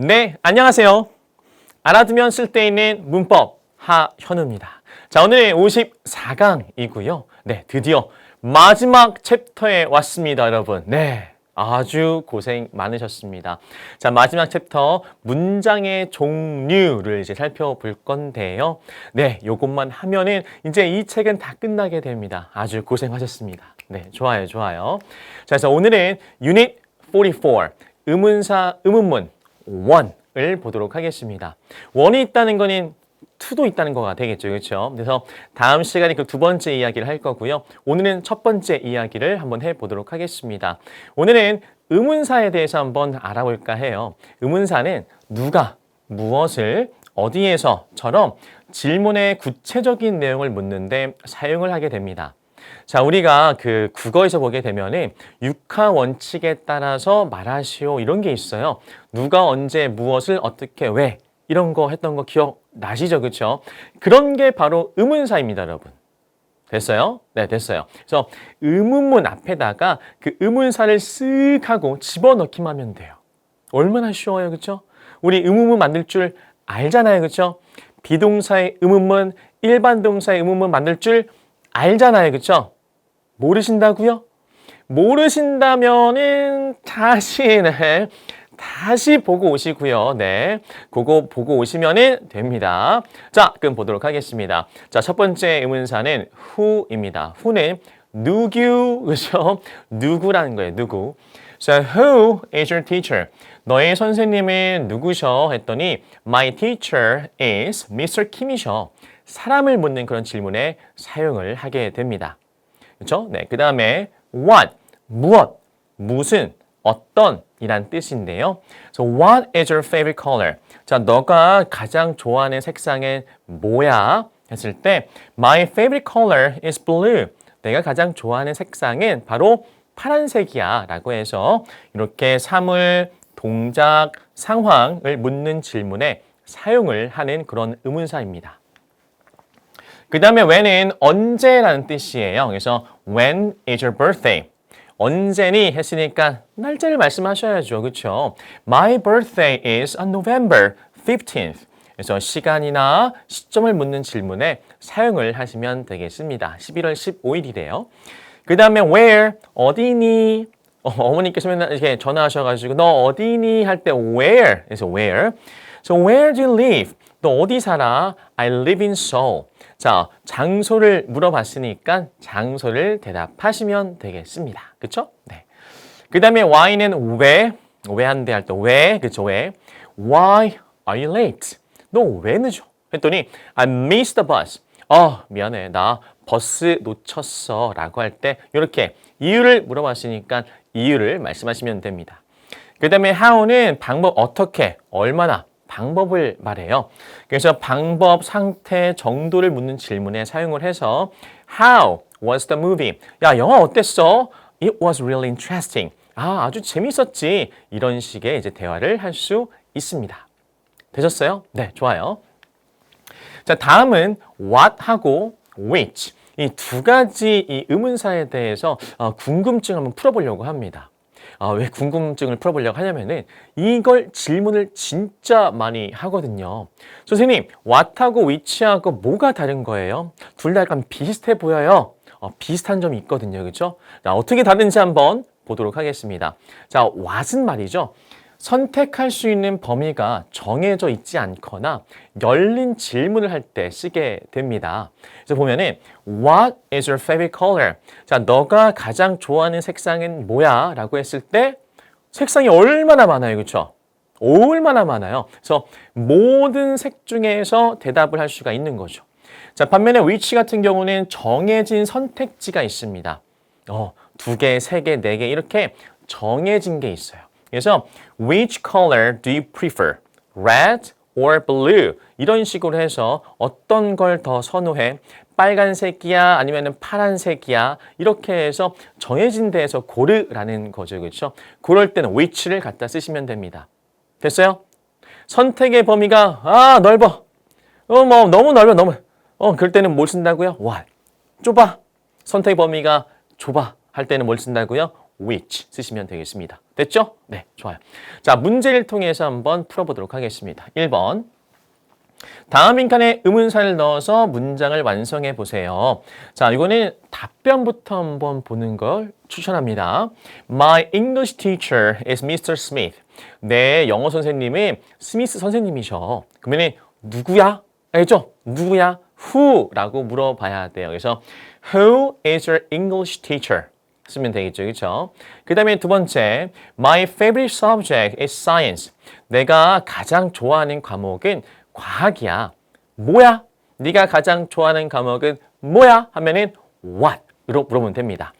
네, 안녕하세요. 알아두면 쓸데있는 문법 하현우입니다. 자, 오늘 54강이고요. 네, 드디어 마지막 챕터에 왔습니다, 여러분. 네, 아주 고생 많으셨습니다. 자, 마지막 챕터 문장의 종류를 이제 살펴볼 건데요. 네, 요것만 하면은 이제 이 책은 다 끝나게 됩니다. 아주 고생하셨습니다. 네, 좋아요, 좋아요. 자, 그래서 오늘은 유닛 44, 의문문 1을 보도록 하겠습니다. 1이 있다는 거는 2도 있다는 거가 되겠죠. 그렇죠? 그래서 다음 시간에 그 두 번째 이야기를 할 거고요. 오늘은 첫 번째 이야기를 한번 해보도록 하겠습니다. 오늘은 의문사에 대해서 한번 알아볼까 해요. 의문사는 누가, 무엇을, 어디에서처럼 질문의 구체적인 내용을 묻는데 사용을 하게 됩니다. 자, 우리가 그 국어에서 보게 되면은 육하 원칙에 따라서 말하시오 이런 게 있어요. 누가 언제 무엇을 어떻게 왜 이런 거 했던 거 기억나시죠? 그렇죠? 그런 게 바로 의문사입니다, 여러분. 됐어요? 네, 됐어요. 그래서 의문문 앞에다가 그 의문사를 쓱 하고 집어넣기만 하면 돼요. 얼마나 쉬워요, 그렇죠? 우리 의문문 만들 줄 알잖아요, 그렇죠? 비동사의 의문문, 일반 동사의 의문문 만들 줄 알잖아요, 그렇죠? 모르신다고요? 모르신다면은 다시 보고 오시고요. 네, 그거 보고 오시면은 됩니다. 자, 그럼 보도록 하겠습니다. 자, 첫 번째 의문사는 who입니다. who는 누구, 그죠? 누구라는 거예요, 누구. So, who is your teacher? 너의 선생님은 누구셔? 했더니 my teacher is Mr. Kim이셔. 사람을 묻는 그런 질문에 사용을 하게 됩니다. 그렇죠? 네, 그 다음에 what, 무엇, 무슨, 어떤 이란 뜻인데요. So what is your favorite color? 자, 너가 가장 좋아하는 색상은 뭐야? 했을 때 my favorite color is blue. 내가 가장 좋아하는 색상은 바로 파란색이야 라고 해서 이렇게 사물, 동작, 상황을 묻는 질문에 사용을 하는 그런 의문사입니다. 그 다음에 when은 언제라는 뜻이에요. 그래서 when is your birthday? 언제니 했으니까 날짜를 말씀하셔야죠. 그렇죠? My birthday is on November 15th. 그래서 시간이나 시점을 묻는 질문에 사용을 하시면 되겠습니다. 11월 15일이래요. 그 다음에 where, 어디니? 어머니께서 맨날 이렇게 전화하셔가지고 너 어디니? 할 때 where, 그래서 where. So where do you live? 너 어디 살아? I live in Seoul. 자, 장소를 물어봤으니까 장소를 대답하시면 되겠습니다. 그쵸? 네. 그 다음에 why는 왜 한대 할 때 왜, 그쵸? 왜? Why are you late? 너 왜 늦어? 했더니 I missed the bus. 미안해. 나 버스 놓쳤어. 라고 할 때 이렇게 이유를 물어봤으니까 이유를 말씀하시면 됩니다. 그 다음에 how는 방법 어떻게, 얼마나, 방법을 말해요. 그래서 방법, 상태, 정도를 묻는 질문에 사용을 해서 How was the movie? 야, 영화 어땠어? It was really interesting. 아주 재밌었지. 이런 식의 이제 대화를 할 수 있습니다. 되셨어요? 네, 좋아요. 자, 다음은 what하고 which. 이 두 가지 이 의문사에 대해서 궁금증을 한번 풀어보려고 합니다. 왜 궁금증을 풀어보려고 하냐면은 이걸 질문을 진짜 많이 하거든요. 선생님, what하고 which하고 뭐가 다른 거예요? 둘 다 약간 비슷해 보여요. 비슷한 점이 있거든요. 그렇죠? 자, 어떻게 다른지 한번 보도록 하겠습니다. 자, what은 말이죠. 선택할 수 있는 범위가 정해져 있지 않거나 열린 질문을 할 때 쓰게 됩니다. 그래서 보면은 What is your favorite color? 자, 너가 가장 좋아하는 색상은 뭐야? 라고 했을 때 색상이 얼마나 많아요. 그렇죠? 얼마나 많아요. 그래서 모든 색 중에서 대답을 할 수가 있는 거죠. 자, 반면에 which 같은 경우는 정해진 선택지가 있습니다. 2개, 3개, 4개 이렇게 정해진 게 있어요. 그래서 which color do you prefer? Red or blue? 이런 식으로 해서 어떤 걸 더 선호해? 빨간색이야? 아니면 파란색이야? 이렇게 해서 정해진 데에서 고르라는 거죠. 그렇죠? 그럴 때는 which를 갖다 쓰시면 됩니다. 됐어요? 선택의 범위가 넓어. 뭐 너무 넓어. 너무. 그럴 때는 뭘 쓴다고요? what. 좁아. 선택 범위가 좁아. 할 때는 뭘 쓴다고요? which 쓰시면 되겠습니다. 됐죠? 네, 좋아요. 자, 문제를 통해서 한번 풀어보도록 하겠습니다. 1번. 다음 빈칸에 의문사를 넣어서 문장을 완성해 보세요. 자, 이거는 답변부터 한번 보는 걸 추천합니다. My English teacher is Mr. Smith. 내 영어 선생님이 스미스 선생님이셔. 그러면 누구야? 알죠? 누구야? Who라고 물어봐야 돼요. 그래서 Who is your English teacher? 쓰면 되겠죠. 그렇죠? 그 다음에 두 번째, My favorite subject is science. 내가 가장 좋아하는 과목은 과학이야. 뭐야? 네가 가장 좋아하는 과목은 뭐야? 하면은 what으로 물어보면 됩니다.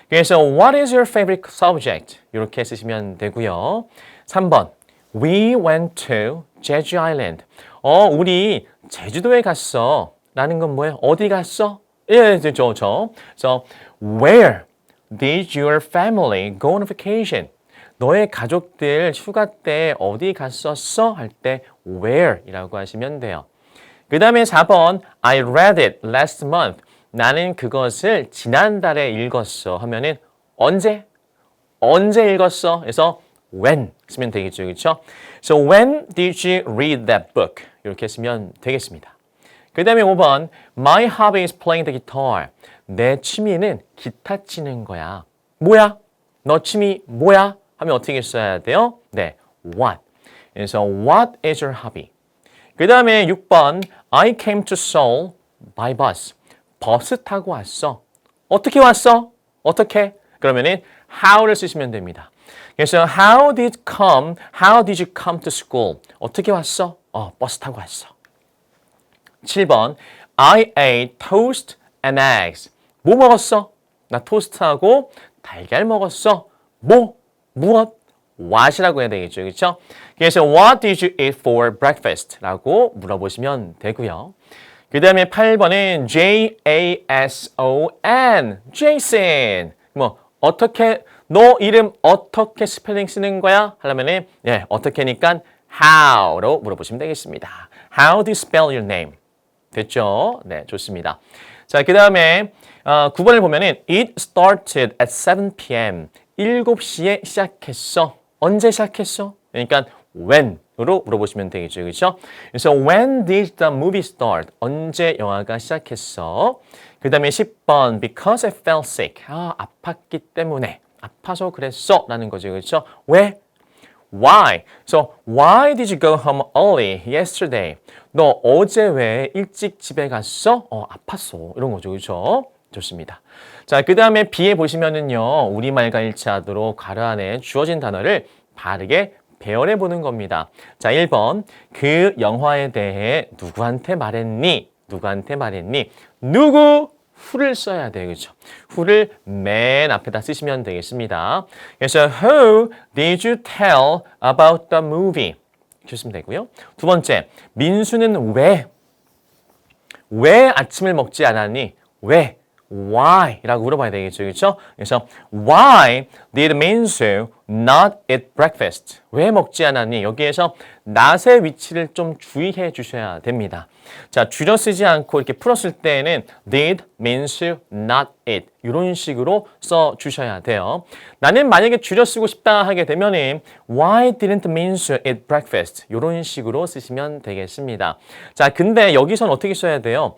그래서 What is your favorite subject? 이렇게 쓰시면 되고요. 3번, We went to Jeju Island. 우리 제주도에 갔어. 라는 건 뭐예요? 어디 갔어? 예, 저. So, where did your family go on vacation? 너의 가족들 휴가 때 어디 갔었어? 할 때 where이라고 하시면 돼요. 그 다음에 4번 I read it last month. 나는 그것을 지난달에 읽었어. 하면은 언제? 언제 읽었어? 그래서 when 쓰면 되겠죠. 그렇죠? So when did you read that book? 이렇게 쓰면 되겠습니다. 그 다음에 5번 My hobby is playing the guitar. 내 취미는 기타 치는 거야. 뭐야? 너 취미 뭐야? 하면 어떻게 써야 돼요? 네, what. 그래서 what is your hobby? 그 다음에 6번 I came to Seoul by bus. 버스 타고 왔어. 어떻게 왔어? 어떻게? 그러면은 how를 쓰시면 됩니다. 그래서 how did you come to school? 어떻게 왔어? 버스 타고 왔어. 7번 I ate toast and eggs. 뭐 먹었어? 나 토스트하고 달걀 먹었어. 무엇? what이라고 해야 되겠죠. 그렇죠? 그래서 what did you eat for breakfast? 라고 물어보시면 되고요. 그 다음에 8번은 Jason. Jason. 어떻게 너 이름 어떻게 스펠링 쓰는 거야? 하려면은 어떻게니까 how로 물어보시면 되겠습니다. How do you spell your name? 됐죠? 네, 좋습니다. 자, 그 다음에 9번을 보면은 It started at 7 p.m. 7시에 시작했어. 언제 시작했어? 그러니까 when으로 물어보시면 되겠죠. 그렇죠? 그래서 when did the movie start? 언제 영화가 시작했어? 그 다음에 10번 Because I fell sick. 아팠기 때문에. 아파서 그랬어. 라는 거죠. 그렇죠? 왜? Why? So, why did you go home early yesterday? 너 어제 왜 일찍 집에 갔어? 아팠어. 이런 거죠. 그렇죠? 좋습니다. 자, 그 다음에 B에 보시면은요, 우리말과 일치하도록 괄호 안에 주어진 단어를 바르게 배열해 보는 겁니다. 자, 1번. 그 영화에 대해 누구한테 말했니? 누구한테 말했니? 누구? who를 써야 돼요. 그렇죠? who를 맨 앞에다 쓰시면 되겠습니다. 그래서 who did you tell about the movie? 이렇게 쓰면 되고요. 두 번째, 민수는 왜 아침을 먹지 않았니? 왜? Why? 라고 물어봐야 되겠죠. 그렇죠? 그래서 Why did Minsu not eat breakfast? 왜 먹지 않았니? 여기에서 not의 위치를 좀 주의해 주셔야 됩니다. 자, 줄여 쓰지 않고 이렇게 풀었을 때는 did Minsu not eat? 이런 식으로 써 주셔야 돼요. 나는 만약에 줄여 쓰고 싶다 하게 되면은 Why didn't Minsu eat breakfast? 이런 식으로 쓰시면 되겠습니다. 자, 근데 여기서는 어떻게 써야 돼요?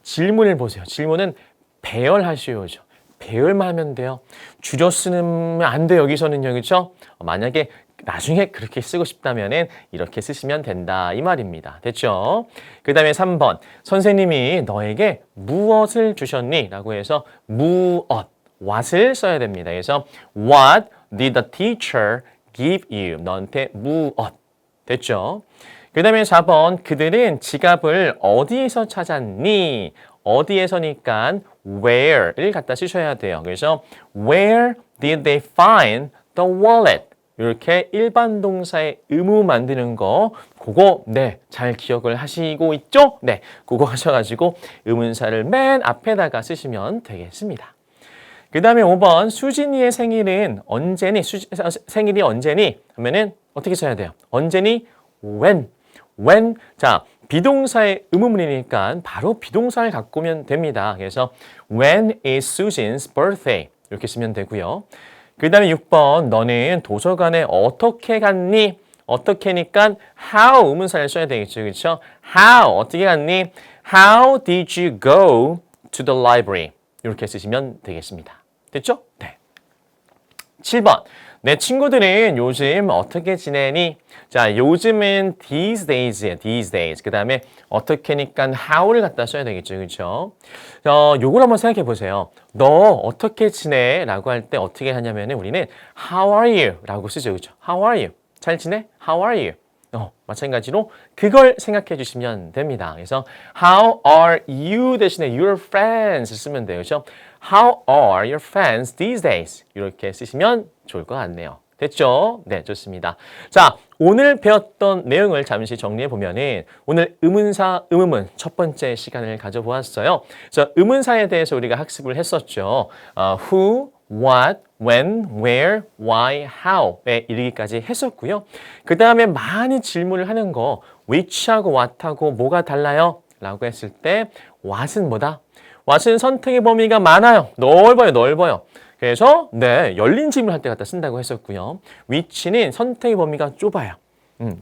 질문을 보세요. 질문은 배열하시오죠. 배열만 하면 돼요. 줄여 쓰면 안 돼요. 여기서는요. 그렇죠? 만약에 나중에 그렇게 쓰고 싶다면은 이렇게 쓰시면 된다. 이 말입니다. 됐죠? 그 다음에 3번. 선생님이 너에게 무엇을 주셨니? 라고 해서 무엇, what을 써야 됩니다. 그래서 what did the teacher give you? 너한테 무엇. 됐죠? 그 다음에 4번. 그들은 지갑을 어디에서 찾았니? 어디에서니까 where를 갖다 쓰셔야 돼요. 그래서 where did they find the wallet? 이렇게 일반 동사의 의무 만드는 거 그거 잘 기억을 하시고 있죠? 네, 그거 하셔가지고 의문사를 맨 앞에다가 쓰시면 되겠습니다. 그 다음에 5번 수진이의 생일은 언제니? 생일이 언제니? 하면은 어떻게 써야 돼요? 언제니? when. 자, 비동사의 의문문이니까 바로 비동사를 갖고 오면 됩니다. 그래서 when is Susan's birthday? 이렇게 쓰면 되고요. 그 다음에 6번 너는 도서관에 어떻게 갔니? 어떻게니까 how 의문사를 써야 되겠죠. 그렇죠? How 어떻게 갔니? How did you go to the library? 이렇게 쓰시면 되겠습니다. 됐죠? 네. 7번. 내 친구들은 요즘 어떻게 지내니? 자, 요즘은 these days예요. these days. 그 다음에 어떻게니까 how를 갖다 써야 되겠죠. 그렇죠? 요걸 한번 생각해 보세요. 너 어떻게 지내? 라고 할 때 어떻게 하냐면은 우리는 how are you? 라고 쓰죠. 그렇죠? how are you? 잘 지내? how are you? 마찬가지로 그걸 생각해 주시면 됩니다. 그래서 how are you 대신에 your friends 쓰면 돼요. 그렇죠? How are your friends these days? 이렇게 쓰시면 좋을 것 같네요. 됐죠? 네, 좋습니다. 자, 오늘 배웠던 내용을 잠시 정리해 보면은 오늘 의문사, 의문문 첫 번째 시간을 가져보았어요. 그래서 의문사에 대해서 우리가 학습을 했었죠. who, what, when, where, why, how에 이르기까지 했었고요. 그 다음에 많이 질문을 하는 거 which하고 what하고 뭐가 달라요? 라고 했을 때 what은 뭐다? what은 선택의 범위가 많아요. 넓어요. 그래서 네, 열린 질문을 할 때 갖다 쓴다고 했었고요. which는 선택의 범위가 좁아요.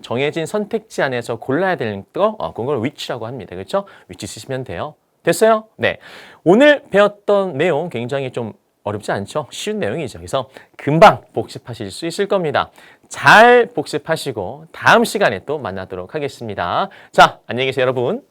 정해진 선택지 안에서 골라야 되는 거, 그걸 which라고 합니다. 그렇죠? which 쓰시면 돼요. 됐어요? 네. 오늘 배웠던 내용 굉장히 좀 어렵지 않죠? 쉬운 내용이죠. 그래서 금방 복습하실 수 있을 겁니다. 잘 복습하시고 다음 시간에 또 만나도록 하겠습니다. 자, 안녕히 계세요, 여러분.